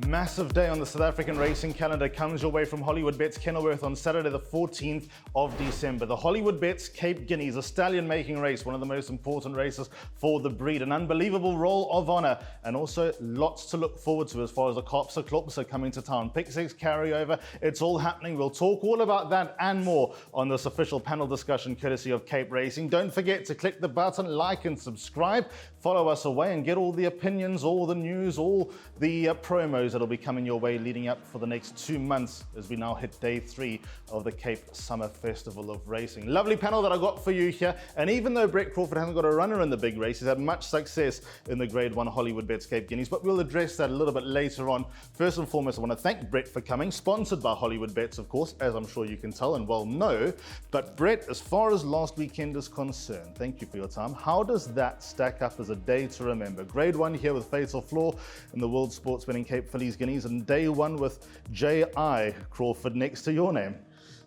Massive day on the South African racing calendar comes your way from Hollywoodbets Kenilworth on Saturday the 14th of December. The Hollywoodbets Cape Guineas, a stallion-making race, one of the most important races for the breed. An unbelievable roll of honour and also lots to look forward to as far as the clubs are coming to town. Pick 6 carryover, it's all happening. We'll talk all about that and more on this official panel discussion courtesy of Cape Racing. Don't forget to click the button, like and subscribe. Follow us away and get all the opinions, all the news, all the promos that'll be coming your way leading up for the next 2 months as we now hit day 3 of the Cape Summer Festival of Racing. Lovely panel that I got for you here. And even though Brett Crawford hasn't got a runner in the big race, he's had much success in the Grade 1 Hollywoodbets Cape Guineas, but we'll address that a little bit later on. First and foremost, I want to thank Brett for coming, sponsored by Hollywoodbets, of course, as I'm sure you can tell and well know. But Brett, as far as last weekend is concerned, thank you for your time. How does that stack up as a day to remember? Grade 1 here with Fatal Flaw in the World Sports Betting Cape Fillies Guineas, and day 1 with J.I. Crawford next to your name.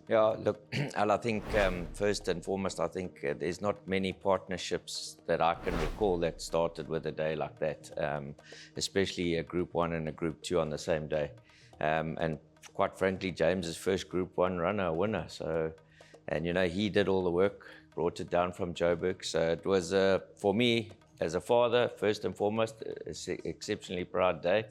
Yeah, look, Al, I think first and foremost, I think there's not many partnerships that I can recall that started with a day like that, especially a Group 1 and a Group 2 on the same day. And quite frankly, James's first Group 1 runner, a winner. So, and you know, he did all the work, brought it down from Joburg. So it was, for me, as a father, first and foremost, an exceptionally proud day.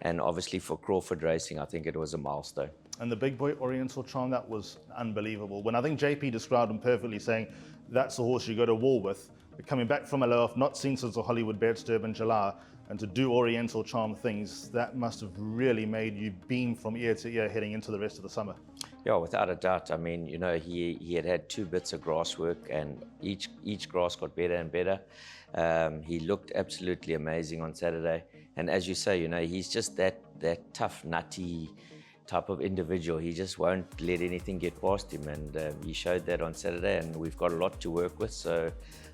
And obviously for Crawford Racing, I think it was a milestone. And the big boy Oriental Charm, that was unbelievable. When I think JP described him perfectly, saying that's the horse you go to war with. But coming back from a layoff, not seen since the Hollywoodbets Durbanville, and to do Oriental Charm things, that must have really made you beam from ear to ear heading into the rest of the summer. Yeah, without a doubt. I mean, you know, he had 2 bits of grass work, and each grass got better and better. He looked absolutely amazing on Saturday. And as you say, you know, he's just that tough, nutty type of individual. He just won't let anything get past him, and he showed that on Saturday, and we've got a lot to work with. So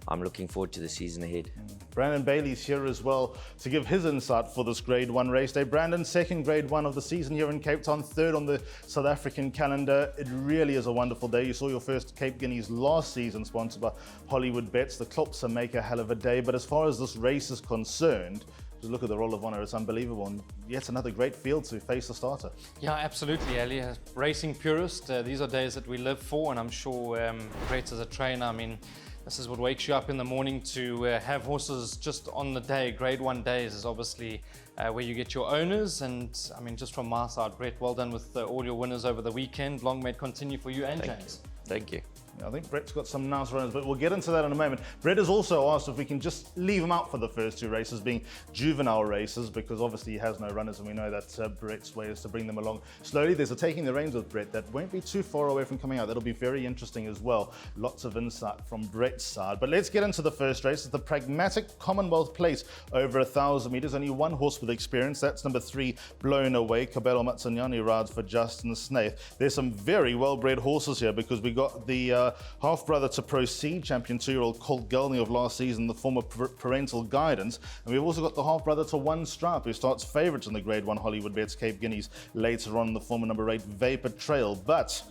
I'm looking forward to the season ahead. Brandon Bailey's here as well to give his insight for this Grade 1 race day. Brandon, second Grade 1 of the season here in Cape Town, third on the South African calendar. It really is a wonderful day. You saw your first Cape Guineas last season, sponsored by Hollywoodbets. The Klopser make a hell of a day, but as far as this race is concerned, just look at the roll of honour, it's unbelievable, and yet another great field to face the starter. Yeah, absolutely, Ali. Racing purist, these are days that we live for, and I'm sure Brett as a trainer, I mean, this is what wakes you up in the morning to have horses just on the day. Grade 1 days is obviously where you get your owners, and I mean, just from my side, Brett, well done with all your winners over the weekend. Long may it continue for you and James. Thank you. I think Brett's got some nice runners, but we'll get into that in a moment. Brett has also asked if we can just leave him out for the first 2 races, being juvenile races, because obviously he has no runners, and we know that Brett's way is to bring them along slowly. There's a Taking the Reins with Brett that won't be too far away from coming out. That'll be very interesting as well. Lots of insight from Brett's side. But let's get into the first race. It's the Pragmatic Commonwealth Plate over 1,000 meters. Only one horse with experience. That's number 3, Blown Away. Kabelo Matsanyani rides for Justin Snaith. There's some very well-bred horses here, because we got the half-brother to Proceed, champion 2-year-old Colt Gelney of last season, the former parental guidance. And we've also got the half-brother to One Stripe, who starts favourites in the Grade 1 Hollywoodbets Cape Guineas later on, the former number 8 Vapor Trail. But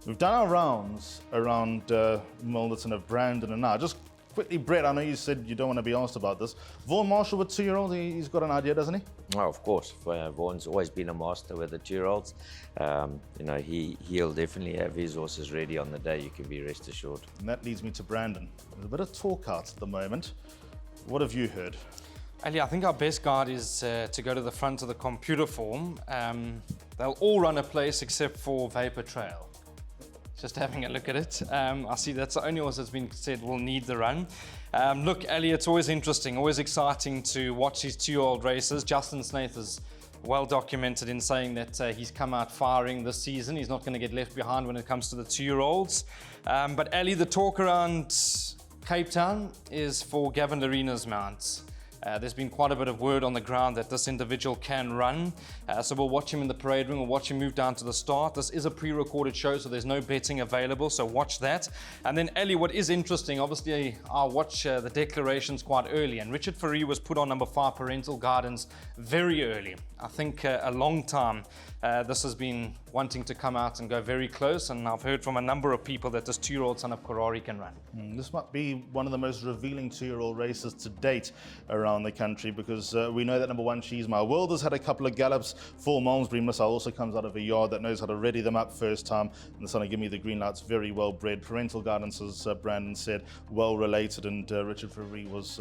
we've done our rounds around Milnerton of Brandon and now. Just quickly, Brett, I know you said you don't want to be asked about this. Vaughan Marshall with 2-year-olds, he's got an idea, doesn't he? Oh, of course. Vaughan's always been a master with the 2-year-olds. You know, he'll definitely have his horses ready on the day, you can be rest assured. And that leads me to Brandon. There's a bit of talk out at the moment. What have you heard? Ali, I think our best guide is to go to the front of the computer form. They'll all run a place except for Vapor Trail. Just having a look at it. I see that's the only horse that's been said will need the run. Look, Ali, it's always interesting, always exciting to watch these 2-year-old races. Justin Snaith is well documented in saying that he's come out firing this season. He's not going to get left behind when it comes to the 2-year-olds. But Ali, the talk around Cape Town is for Gavin Larina's mounts. There's been quite a bit of word on the ground that this individual can run. So we'll watch him in the parade ring, we'll watch him move down to the start. This is a pre-recorded show, so there's no betting available, so watch that. And then Ellie, what is interesting, obviously I'll watch the declarations quite early, and Richard Fourie was put on number 5 parental guidance very early. I think a long time this has been wanting to come out and go very close, and I've heard from a number of people that this 2-year-old son of Korari can run. This might be one of the most revealing 2-year-old races to date around around the country, because we know that number 1, She's My World, has had a couple of gallops. 4, Malmesbury Missile also comes out of a yard that knows how to ready them up first time, and the son of Give Me the Green Light's very well bred. Parental guidance, as Brandon said, well related, and Richard Fourie was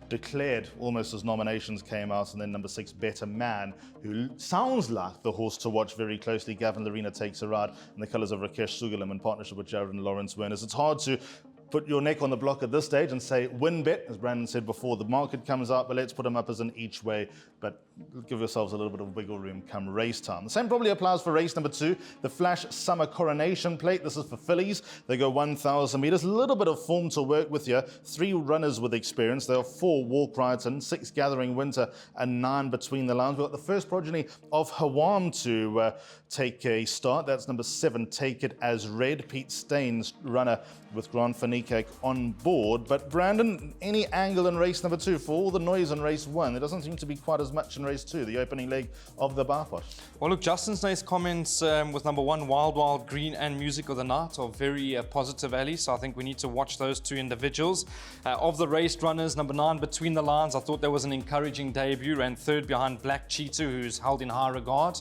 declared almost as nominations came out. And then number 6, Better Man, who sounds like the horse to watch very closely. Gavin Larina takes a ride in the colours of Rakesh Sugalam in partnership with Jared and Lawrence Werners. It's hard to put your neck on the block at this stage and say win bet, as Brandon said before. The market comes out, but let's put them up as an each way. But give yourselves a little bit of wiggle room come race time. The same probably applies for race number 2, the Flash Summer Coronation Plate. This is for fillies. They go 1,000 meters. A little bit of form to work with here. 3 runners with experience. There are 4 walk rides and 6 gathering winter and 9 between the lines. We've got the first progeny of Hawam to take a start. That's number 7, Take It As Red. Pete Staines, runner with Grant Fanikak on board. But Brandon, any angle in race number 2 for all the noise in race 1? There doesn't seem to be quite as much in race 2, the opening leg of the bar pot. Well, look, Justin's nice comments with number 1, Wild Wild Green and Music of the Night are very positive, Ali. So I think we need to watch those 2 individuals. Of the raced runners, number 9, Between the Lines, I thought that was an encouraging debut. Ran 3rd behind Black Cheetah, who's held in high regard.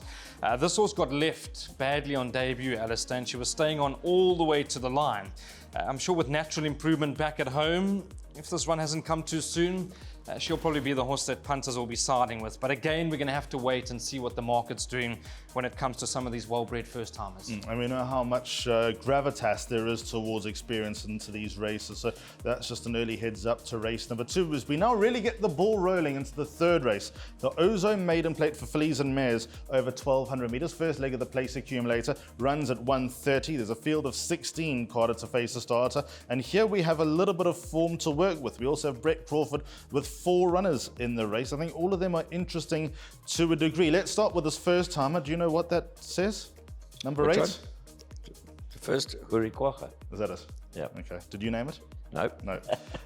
This horse got left badly on debut, Alistair, and she was staying on all the way to the line. I'm sure with natural improvement back at home, if this run hasn't come too soon, she'll probably be the horse that punters will be siding with. But again, we're going to have to wait and see what the market's doing when it comes to some of these well-bred first-timers. And we know how much gravitas there is towards experience into these races. So that's just an early heads up to race number 2, as we now really get the ball rolling into the 3rd race. The Ozone Maiden Plate for fillies and mares over 1,200 meters. First leg of the place accumulator runs at 1:30. There's a field of 16 carded to face the starter. And here we have a little bit of form to work with. We also have Brett Crawford with 4 runners in the race. I think all of them are interesting to a degree. Let's start with this first timer. Do you know what that says? Number 8? One? The first, Hurikwacha. Is that it? Yeah. Okay. Did you name it? No. No.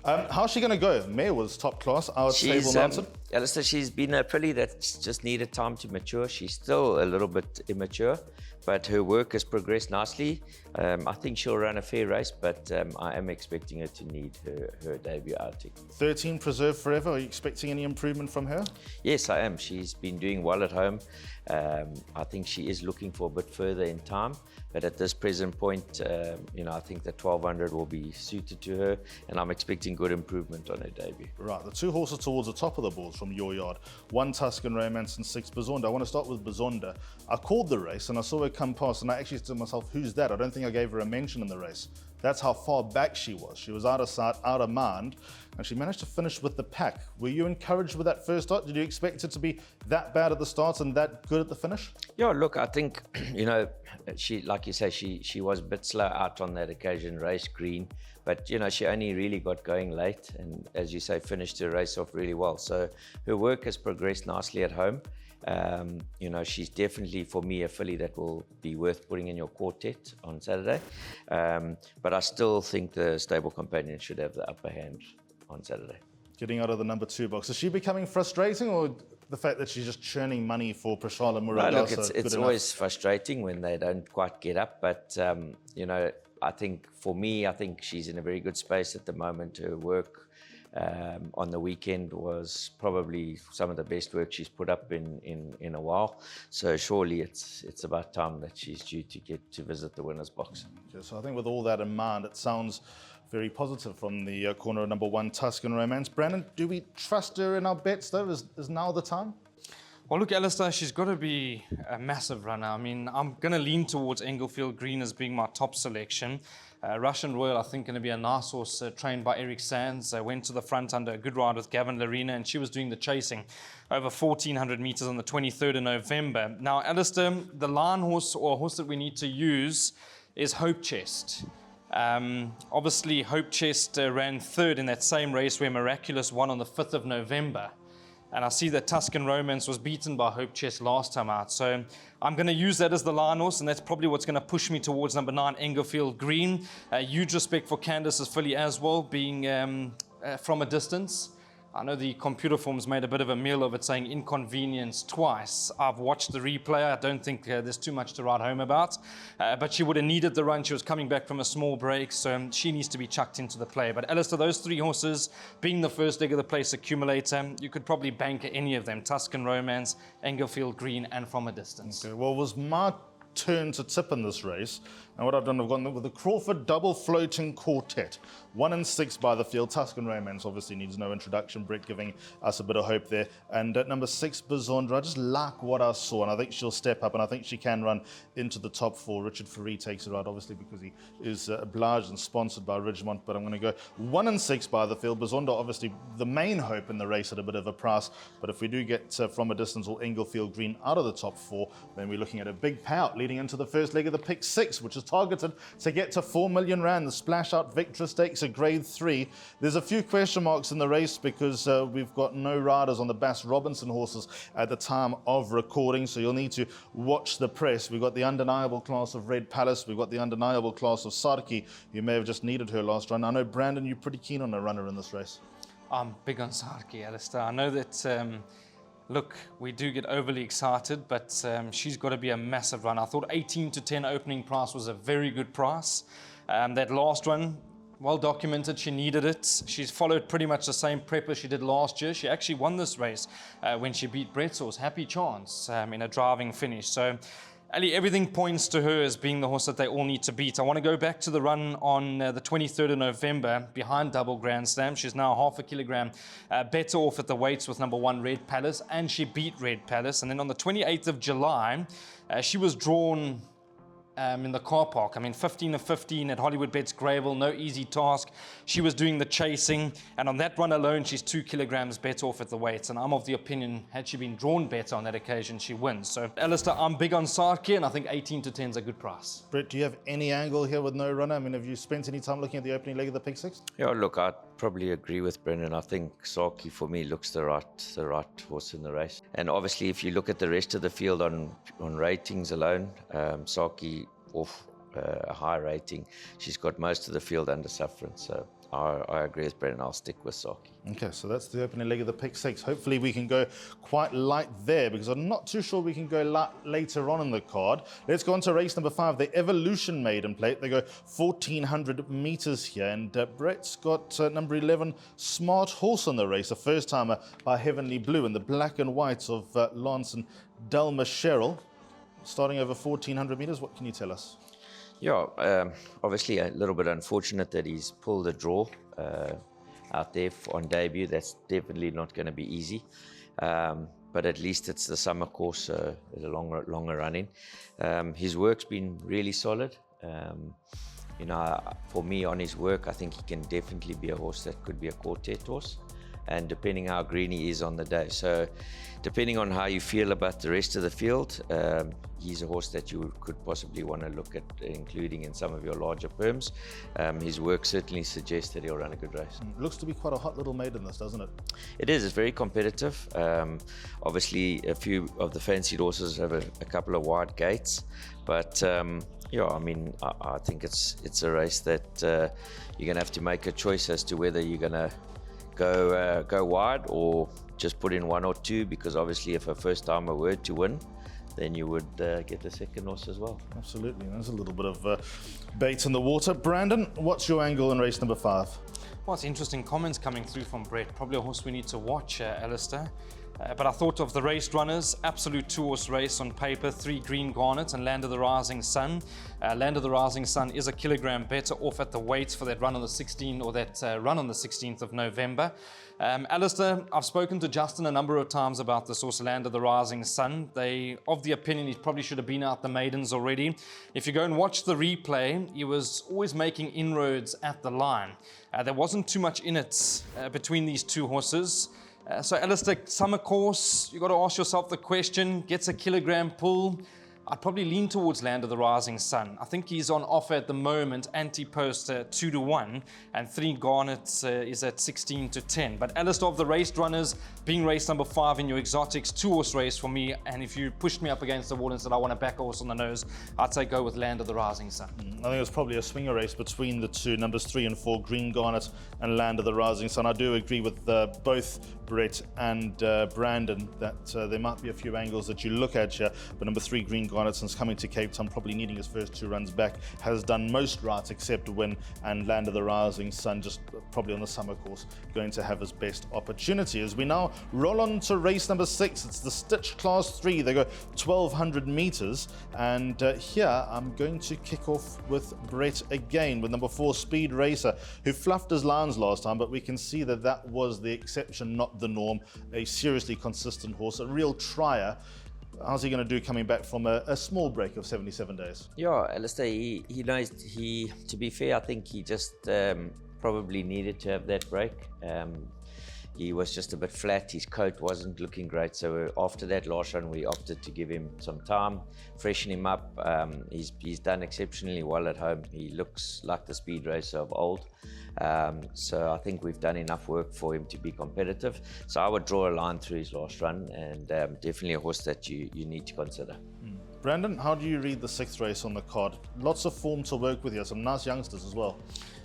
How's she going to go? Mare was top class. Our stable mountain. Alistair, she's been a filly that's just needed time to mature. She's still a little bit immature, but her work has progressed nicely. I think she'll run a fair race, but I am expecting her to need her debut outing. 13 Preserve Forever. Are you expecting any improvement from her? Yes, I am. She's been doing well at home. I think she is looking for a bit further in time, but at this present point, I think the 1,200 will be suited to her, and I'm expecting good improvement on her debut. Right, the 2 horses towards the top of the boards from your yard. 1 Tuscan Romance and 6 Bazonda. I want to start with Bazonda. I called the race and I saw her come past, and I actually said to myself, who's that? I don't think I gave her a mention in the race. That's how far back she was. She was out of sight, out of mind, and she managed to finish with the pack. Were you encouraged with that first start? Did you expect it to be that bad at the start and that good at the finish? Yeah, look, I think, she, like you say, she was a bit slow out on that occasion, race green, but, she only really got going late and, as you say, finished the race off really well. So her work has progressed nicely at home. She's definitely, for me, a filly that will be worth putting in your quartet on Saturday. But I still think the stable companion should have the upper hand on Saturday. Getting out of the number 2 box. Is she becoming frustrating, or the fact that she's just churning money for Prashala Murad? No, look, it's always frustrating when they don't quite get up. But, I think for me, I think she's in a very good space at the moment. Her work on the weekend was probably some of the best work she's put up in a while. So surely it's about time that she's due to get to visit the winner's box. Okay, so I think with all that in mind, it sounds very positive from the corner of number 1 Tuscan Romance. Brandon, do we trust her in our bets though? Is now the time? Well, look, Alistair, she's got to be a massive runner. I mean, I'm going to lean towards Englefield Green as being my top selection. Russian Royal, I think, going to be a nice horse trained by Eric Sands. Went to the front under a good ride with Gavin Larina, and she was doing the chasing over 1,400 meters on the 23rd of November. Now, Alistair, the line horse or horse that we need to use is Hope Chest. Obviously, Hope Chest ran 3rd in that same race where Miraculous won on the 5th of November. And I see that Tuscan Romance was beaten by Hope Chest last time out. So I'm going to use that as the line horse, and that's probably what's going to push me towards number 9, Englefield Green. Huge respect for Candice's filly as well, being from a distance. I know the computer form's made a bit of a meal of it, saying inconvenience twice. I've watched the replay. I don't think there's too much to write home about. But she would have needed the run. She was coming back from a small break, so she needs to be chucked into the play. But Alistair, those three horses, being the first leg of the place accumulator, you could probably bank any of them. Tuscan Romance, Englefield Green, and From a Distance. Okay, well, it was my turn to tip in this race. And what I've done, I've gone with the Crawford double floating quartet. 1 and 6 by the field. Tuscan Romance obviously needs no introduction. Brett giving us a bit of hope there. And at number 6, Bizondra, I just like what I saw, and I think she'll step up, and I think she can run into the top 4. Richard Faree takes it out, obviously, because he is obliged and sponsored by Ridgemont, but I'm going to go 1 and 6 by the field. Bizondra, obviously, the main hope in the race at a bit of a price, but if we do get From a Distance or Englefield Green out of the top 4, then we're looking at a big payout leading into the first leg of the pick 6, which is targeted to get to 4 million rand. The splash out Victress stakes a grade 3. There's a few question marks in the race because we've got no riders on the Bass Robinson horses at the time of recording, so you'll need to watch the press. We've got the undeniable class of Red Palace. We've got the undeniable class of Sarki, who may have just needed her last run. I know, Brandon, you're pretty keen on a runner in this race. I'm big on Sarki, Alistair. I know that, look, we do get overly excited, but she's got to be a massive run. I thought 18 to 10 opening price was a very good price. That last run, well documented, she needed it. She's followed pretty much the same prep as she did last year. She actually won this race when she beat Bretzels, Happy Chance, in a driving finish. So, Ali, everything points to her as being the horse that they all need to beat. I want to go back to the run on the 23rd of November behind Double Grand Slam. She's now half a kilogram better off at the weights with number 1 Red Palace, and she beat Red Palace. And then on the 28th of July, she was drawn in the car park. I mean, 15 of 15 at Hollywoodbets Greyville, no easy task. She was doing the chasing, and on that run alone, she's 2 kilograms better off at the weights. And I'm of the opinion, had she been drawn better on that occasion, she wins. So, Alistair, I'm big on Sarki, and I think 18 to 10 is a good price. Brett, do you have any angle here with no runner? I mean, have you spent any time looking at the opening leg of the pick 6? Yeah, look, I'd probably agree with Brendan. I think Sarki, for me, looks the right horse in the race. And obviously, if you look at the rest of the field on ratings alone, Sarki off a high rating. She's got most of the field under sufferance. So I agree with Brendan. I'll stick with Sarki. Okay, so that's the opening leg of the pick 6. Hopefully we can go quite light there, because I'm not too sure we can go light later on in the card. Let's go on to race number 5, the Evolution Maiden Plate. They go 1,400 meters here, and Brett's got number 11, Smart Horse on the race, a first-timer by Heavenly Blue, and the black and whites of Lance and Delma Sherrill. Starting over 1,400 meters, what can you tell us? Yeah, obviously a little bit unfortunate that he's pulled a draw out there on debut. That's definitely not going to be easy. But at least it's the summer course, a longer running. His work's been really solid. You know, for me, on his work, I think he can definitely be a horse that could be a quartet horse. And depending how green he is on the day. So depending on how you feel about the rest of the field, he's a horse that you could possibly want to look at including in some of your larger firms. His work certainly suggests that he'll run a good race. Looks to be quite a hot little maiden, this, doesn't it? It is. It's very competitive. Obviously, a few of the fancied horses have a couple of wide gates, but yeah, I mean, I think it's a race that you're going to have to make a choice as to whether you're going to go wide or just put in 1 or 2, because obviously if a first timer were to win, then you would get the second horse as well. Absolutely. There's a little bit of bait in the water. Brandon, what's your angle in race number 5? Well, it's interesting comments coming through from Brett. Probably a horse we need to watch, Alistair. But I thought of the race runners, absolute 2-horse race on paper, 3 Green Garnet and Land of the Rising Sun. Land of the Rising Sun is a kilogram better off at the weights for that run on the 16th, or that run on the 16th of November. Alistair, I've spoken to Justin a number of times about this horse, Land of the Rising Sun. They of the opinion he probably should have been out the maidens already. If you go and watch the replay, he was always making inroads at the line. There wasn't too much in it between these 2 horses. So Alistair, summer course, you've got to ask yourself the question, gets a kilogram pull. I'd probably lean towards Land of the Rising Sun. I think he's on offer at the moment, anti-poster 2-1, and 3 Garnets is at 16-10. But Alistair, of the raced runners, being race number 5 in your exotics 2-horse race for me, and if you pushed me up against the wall and said I want to back a horse on the nose, I'd say go with Land of the Rising Sun. I think it was probably a swinger race between the two, numbers 3 and 4, Green Garnet and Land of the Rising Sun. I do agree with both Brett and Brandon that there might be a few angles that you look at here, but number 3, Green Garnet, since coming to Cape Town, probably needing his first 2 runs back, has done most right except win, and Land of the Rising Sun just probably on the summer course going to have his best opportunity. As we now roll on to race number 6, it's the Stitch Class 3. They go 1,200 meters, and here I'm going to kick off with Brett again with number 4, Speed Racer, who fluffed his lines last time, but we can see that that was the exception, not the norm. A seriously consistent horse, a real trier. How's he going to do coming back from a small break of 77 days? Yeah, Alistair, he knows, to be fair, I think he just probably needed to have that break. He was just a bit flat, his coat wasn't looking great, so after that last run we opted to give him some time, freshen him up. He's done exceptionally well at home. He looks like the speed racer of old, so I think we've done enough work for him to be competitive. So I would draw a line through his last run, and definitely a horse that you need to consider. Brandon, how do you read the 6th race on the card? Lots of form to work with here, some nice youngsters as well.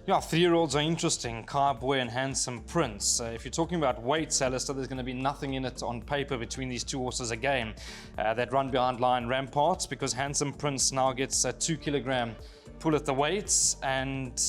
Yeah, 3-year-olds are interesting. Kai Boy and Handsome Prince. If you're talking about weights, Alistair, there's going to be nothing in it on paper between these 2 horses again. That run behind Lion Ramparts, because Handsome Prince now gets a 2 kilogram pull at the weights, and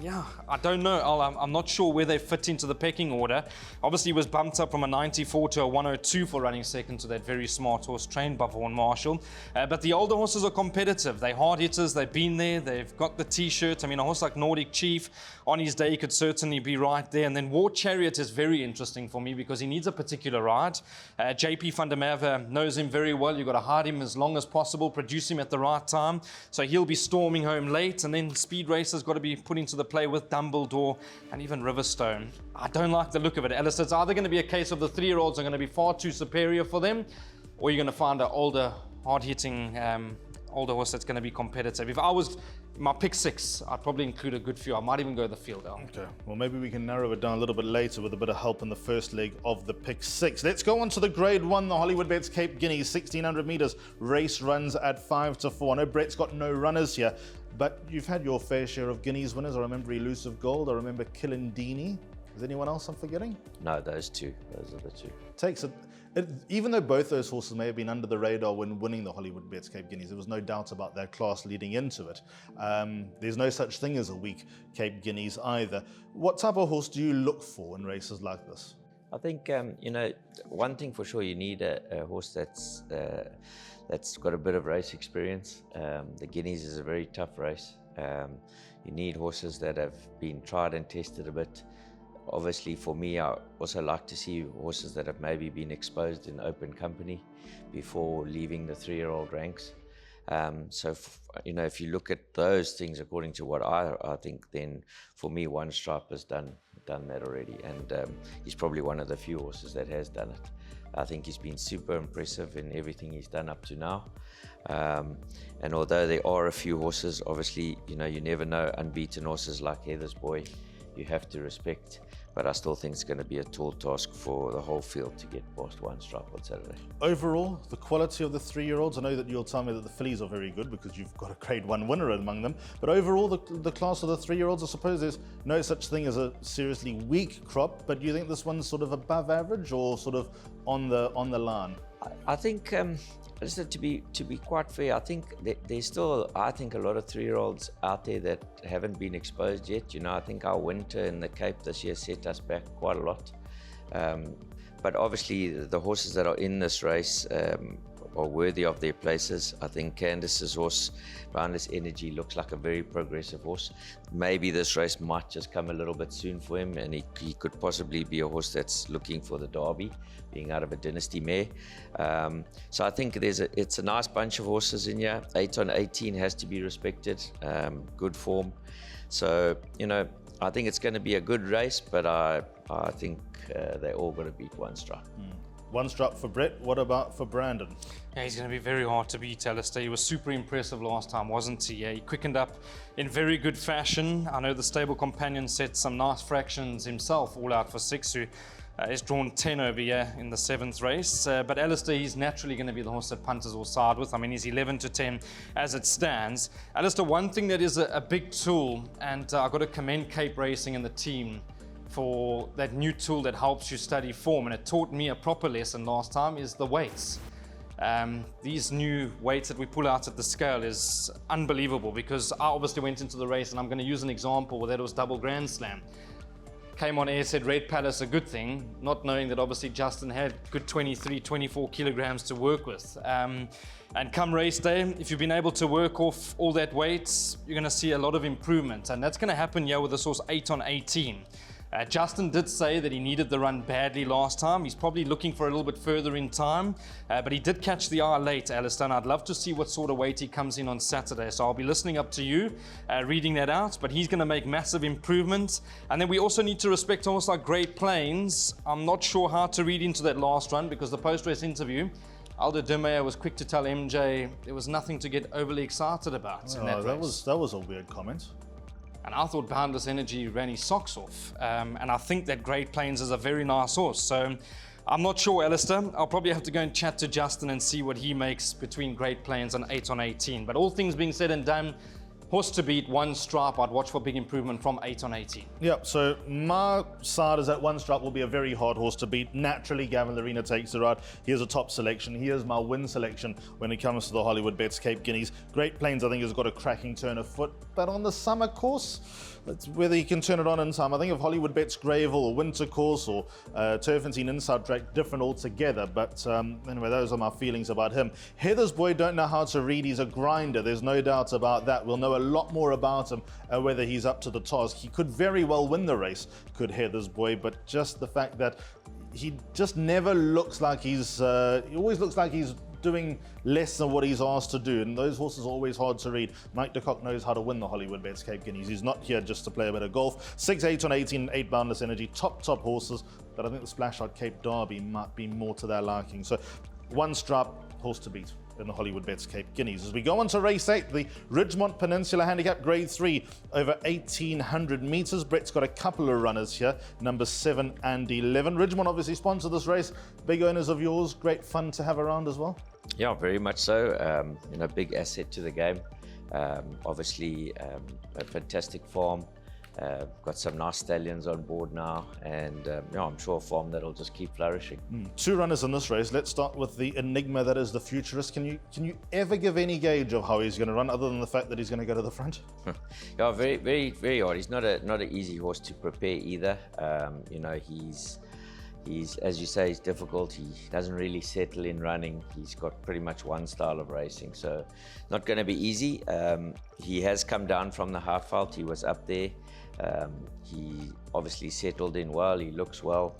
yeah, I don't know. I'm not sure where they fit into the pecking order. Obviously, he was bumped up from a 94 to a 102 for running second to that very smart horse trained by Vaughan Marshall. But the older horses are competitive. They're hard hitters. They've been there. They've got the T-shirt. I mean, a horse like Nordic Chief, on his day, could certainly be right there. And then War Chariot is very interesting for me because he needs a particular ride. JP van der Merwe knows him very well. You've got to hide him as long as possible, produce him at the right time. So he'll be storming home late. And then Speed Racer's got to be put into the play with Dumbledore and even Riverstone. I don't like the look of it, Alistair. It's either going to be a case of the 3-year-olds are going to be far too superior for them, or you're going to find an older, hard-hitting, older horse that's going to be competitive. If I was my pick 6, I'd probably include a good few. I might even go the field out. Okay, well maybe we can narrow it down a little bit later with a bit of help in the first leg of the pick 6. Let's go on to the grade 1, the Hollywoodbets Cape Guineas, 1,600 meters. Race runs at 5-4. I know Brett's got no runners here, but you've had your fair share of Guineas winners. I remember Elusive Gold. I remember Kilindini. Is anyone else I'm forgetting? No, those 2. Those are the 2. Takes it. Even though both those horses may have been under the radar when winning the Hollywoodbets Cape Guineas, there was no doubt about their class leading into it. There's no such thing as a weak Cape Guineas either. What type of horse do you look for in races like this? I think, one thing for sure, you need a horse that's got a bit of race experience. The Guineas is a very tough race. You need horses that have been tried and tested a bit. Obviously, for me, I also like to see horses that have maybe been exposed in open company before leaving the 3-year-old ranks. So, if you look at those things according to what I think, then for me, One Stripe has done that already, and he's probably one of the few horses that has done it. I think he's been super impressive in everything he's done up to now. And although there are a few horses, obviously, you never know, unbeaten horses like Heather's Boy, you have to respect. But I still think it's going to be a tall task for the whole field to get past One Stripe on Saturday. Overall, the quality of the 3-year-olds, I know that you'll tell me that the fillies are very good because you've got a grade 1 winner among them, but overall the class of the 3-year-olds, I suppose there's no such thing as a seriously weak crop, but do you think this one's sort of above average or sort of on the line? I think, listen, to be quite fair, I think there's still, a lot of 3-year-olds out there that haven't been exposed yet. I think our winter in the Cape this year set us back quite a lot. But obviously, the horses that are in this race are worthy of their places. I think Candice's horse, Boundless Energy, looks like a very progressive horse. Maybe this race might just come a little bit soon for him, and he could possibly be a horse that's looking for the Derby, being out of a dynasty mare. So I think it's a nice bunch of horses in here. 8 on 18 has to be respected, good form. So, I think it's going to be a good race, but I think they're all going to beat One Stripe. One strap for Brett. What about for Brandon? Yeah, he's going to be very hard to beat, Alistair. He was super impressive last time, wasn't he? Yeah, he quickened up in very good fashion. I know the stable companion set some nice fractions himself, all out for 6, who is drawn 10 over here in the 7th race. But Alistair, he's naturally going to be the horse that punters will side with. I mean, he's 11 to 10 as it stands. Alistair, one thing that is a big tool, and I've got to commend Cape Racing and the team for that new tool that helps you study form, and it taught me a proper lesson last time, is the weights. These new weights that we pull out at the scale is unbelievable, because I obviously went into the race, and I'm going to use an example where that was double Grand Slam. Came on air, said Red Palace a good thing, not knowing that obviously Justin had good 23, 24 kilograms to work with. And come race day, if you've been able to work off all that weight, you're going to see a lot of improvement, and that's going to happen here with this horse 8 on 18. Justin did say that he needed the run badly last time. He's probably looking for a little bit further in time, but he did catch the eye late, Alistair, and I'd love to see what sort of weight he comes in on Saturday. So I'll be listening up to you, reading that out, but he's going to make massive improvements. And then we also need to respect almost like Great Plains. I'm not sure how to read into that last run, because the post-race interview, Aldo Demeyer was quick to tell MJ there was nothing to get overly excited about in that race. That was a weird comment. And I thought Boundless Energy ran his socks off. And I think that Great Plains is a very nice horse. So I'm not sure, Alistair. I'll probably have to go and chat to Justin and see what he makes between Great Plains and 8 on 18. But all things being said and done, horse to beat, one stripe. I'd watch for big improvement from 8 on 18. Yeah, so my side is that one stripe will be a very hard horse to beat. Naturally, Gavin Larena takes the ride. Here's a top selection. Here's my win selection when it comes to the Hollywoodbets Cape Guineas. Great Plains, I think, has got a cracking turn of foot, but on the summer course, it's whether he can turn it on in time. I think of Hollywoodbets Greyville or Winter Course or Turfentine Inside Track, different altogether. But anyway, those are my feelings about him. Heather's Boy, don't know how to read. He's a grinder. There's no doubt about that. We'll know a lot more about him, whether he's up to the task. He could very well win the race, could Heather's Boy, but just the fact that he just never looks like he always looks like he's doing less than what he's asked to do, and those horses are always hard to read. Mike de Kock knows how to win the Hollywoodbets Cape Guineas. He's not here just to play a bit of golf. 6, 8 on 18, 8 Boundless Energy, top horses, but I think the Splash Out Cape Derby might be more to their liking. So one stripe horse to beat in the Hollywoodbets Cape Guineas. As we go on to race 8, the Ridgemont Peninsula Handicap Grade 3 over 1,800 meters. Brett's got a couple of runners here, number 7 and 11. Ridgemont obviously sponsor this race. Big owners of yours, great fun to have around as well. Yeah, very much so. Big asset to the game. Obviously, a fantastic farm. Got some nice stallions on board now, and I'm sure a farm that'll just keep flourishing. 2 runners in this race. Let's start with the enigma that is the Futurist. Can you ever give any gauge of how he's going to run, other than the fact that he's going to go to the front? Yeah, very, very, very hard. He's not an easy horse to prepare either. He's, as you say, he's difficult. He doesn't really settle in running. He's got pretty much one style of racing, so not going to be easy. He has come down from the half felt. He was up there. He obviously settled in well. He looks well.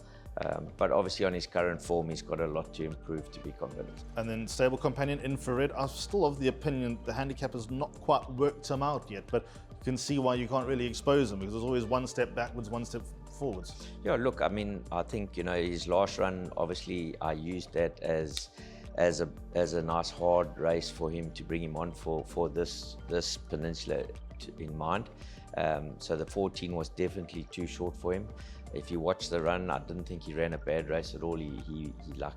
But obviously on his current form, he's got a lot to improve to be confident. And then stable companion Infrared. I'm still of the opinion the handicap has not quite worked him out yet, but you can see why you can't really expose him, because there's always one step backwards, one step forwards. Yeah, look, I mean, I think, his last run, obviously I used that as a nice hard race for him to bring him on for this Peninsula in mind. So the 14 was definitely too short for him. If you watch the run, I didn't think he ran a bad race at all. He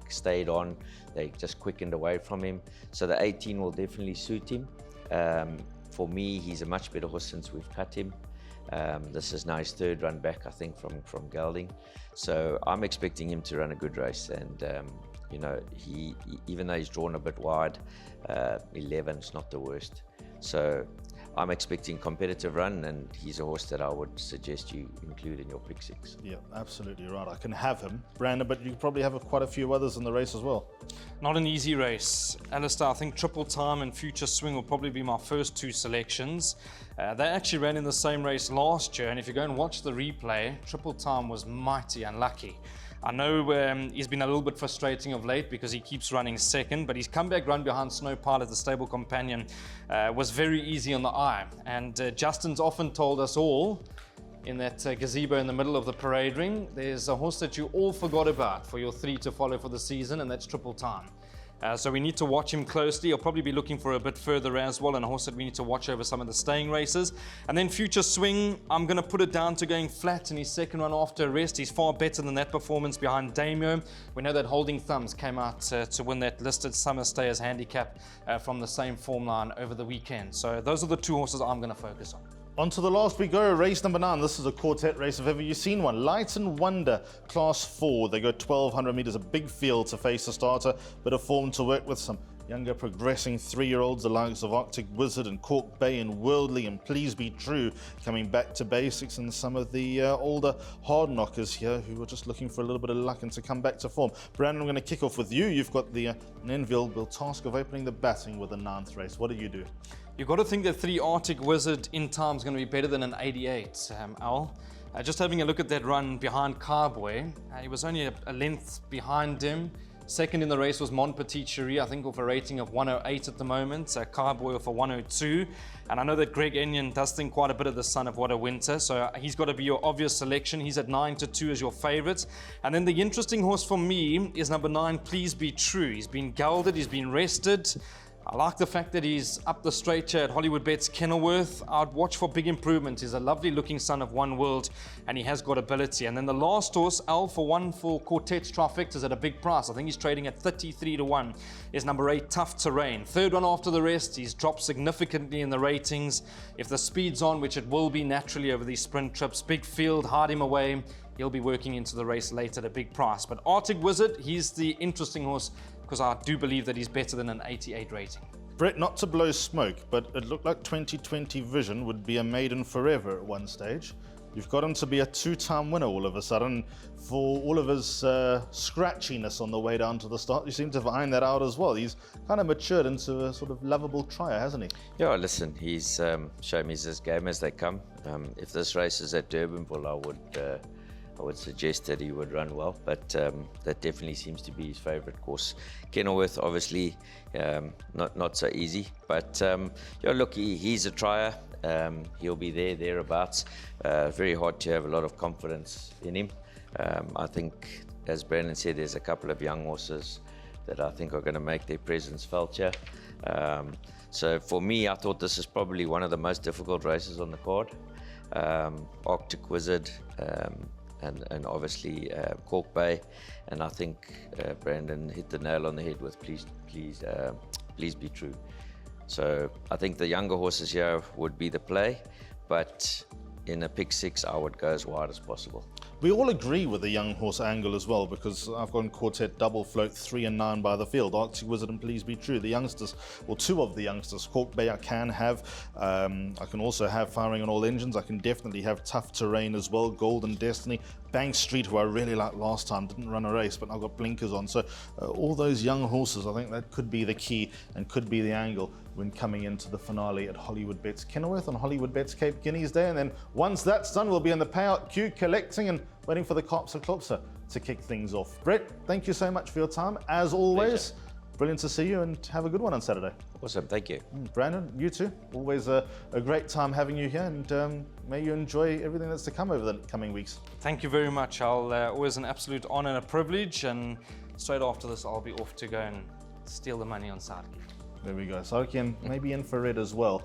stayed on. They just quickened away from him. So the 18 will definitely suit him. For me, he's a much better horse since we've cut him. This is now his 3rd run back, I think, from gelding. So I'm expecting him to run a good race. And he even though he's drawn a bit wide, 11 is not the worst. So I'm expecting competitive run, and he's a horse that I would suggest you include in your pick 6. Yeah, absolutely right. I can have him, Brandon, but you probably have quite a few others in the race as well. Not an easy race. Alistair, I think Triple Time and Future Swing will probably be my first 2 selections. They actually ran in the same race last year, and if you go and watch the replay, Triple Time was mighty unlucky. I know he's been a little bit frustrating of late because he keeps running second, but his comeback run behind Snow Pilot, the stable companion, was very easy on the eye. And Justin's often told us all, in that gazebo in the middle of the parade ring. There's a horse that you all forgot about for your 3 to follow for the season, and that's Triple Time. So we need to watch him closely. He'll probably be looking for a bit further as well, and a horse that we need to watch over some of the staying races. And then Future Swing, I'm going to put it down to going flat in his second run after a rest. He's far better than that performance behind Damio. We know that Holding Thumbs came out to win that listed summer stayers handicap from the same form line over the weekend. So those are the 2 horses I'm going to focus on. On to the last we go, race number 9. This is a quartet race if ever you've seen one. Light and Wonder, class 4. They go 1,200 meters, a big field to face a starter, bit of form to work with, some younger progressing 3-year-olds, the likes of Arctic Wizard and Cork Bay and Worldly and Please Be True coming back to basics, and some of the older hard knockers here who are just looking for a little bit of luck and to come back to form. Brandon, I'm going to kick off with you. You've got the enviable task of opening the batting with the 9th race. What do you do? You've got to think that 3 Arctic Wizard in time is going to be better than an 88, Al. Just having a look at that run behind Carboy, he was only a length behind him. Second in the race was Mon Petit Cherie, I think with a rating of 108 at the moment. Carboy with a 102. And I know that Greg Enyon does think quite a bit of the son of What a Winter, so he's got to be your obvious selection. He's at 9-2 as your favourite. And then the interesting horse for me is number 9, Please Be True. He's been gelded, he's been rested. I like the fact that he's up the straight here at Hollywoodbets Kenilworth. I'd watch for big improvement. He's a lovely looking son of One World, and he has got ability. And then the last horse, Al, for Quartet's trifectas at a big price. I think he's trading at 33-1, is number 8, Tough Terrain. Third one after the rest. He's dropped significantly in the ratings. If the speed's on, which it will be naturally over these sprint trips, big field, hide him away. He'll be working into the race late at a big price. But Arctic Wizard, he's the interesting horse, because I do believe that he's better than an 88 rating. Brett, not to blow smoke, but it looked like 2020 Vision would be a Maiden forever at one stage. You've got him to be a 2-time winner all of a sudden. For all of his scratchiness on the way down to the start, you seem to have ironed that out as well. He's kind of matured into a sort of lovable trier, hasn't he? Yeah, listen, he's shown me his game as they come. If this race is at Durbanville, I would suggest that he would run well, but that definitely seems to be his favourite course. Kenilworth, obviously, not so easy, but look, he's a trier. He'll be thereabouts. Very hard to have a lot of confidence in him. I think, as Brandon said, there's a couple of young horses that I think are going to make their presence felt here. So for me, I thought this is probably one of the most difficult races on the card. Arctic Wizard, and obviously Cork Bay, and I think Brandon hit the nail on the head with Please Be True. So I think the younger horses here would be the play, but in a pick 6 I would go as wide as possible. We all agree with the young horse angle as well, because I've gone Quartet double float 3 and 9 by the field. Arctic Wizard and Please Be True. The youngsters, or 2 of the youngsters. Cork Bay I can have. I can also have Firing on All Engines. I can definitely have Tough Terrain as well. Golden Destiny. Bank Street, who I really liked last time, didn't run a race, but I've got blinkers on. So all those young horses, I think that could be the key and could be the angle when coming into the finale at Hollywoodbets Kenilworth on Hollywoodbets Cape Guineas Day. And then once that's done, we'll be in the payout queue collecting and waiting for the cops of Klopser to kick things off. Brett, thank you so much for your time. As always, pleasure. Brilliant to see you, and have a good one on Saturday. Awesome, thank you. Brandon, you too. Always a great time having you here, and may you enjoy everything that's to come over the coming weeks. Thank you very much. Always an absolute honor and a privilege, and straight after this I'll be off to go and steal the money on Sarki. There we go. Sarki and maybe infrared as well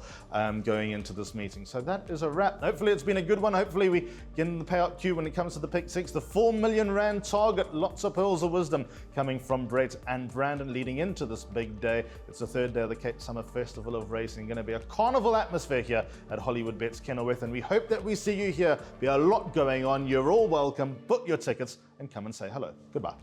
going into this meeting. So that is a wrap. Hopefully it's been a good one. Hopefully we get in the payout queue when it comes to the pick 6. The R4 million target. Lots of pearls of wisdom coming from Brett and Brandon leading into this big day. It's the 3rd day of the Cape Summer Festival of Racing. Going to be a carnival atmosphere here at Hollywoodbets Kenilworth, and we hope that we see you here. Be a lot going on. You're all welcome. Book your tickets and come and say hello. Goodbye.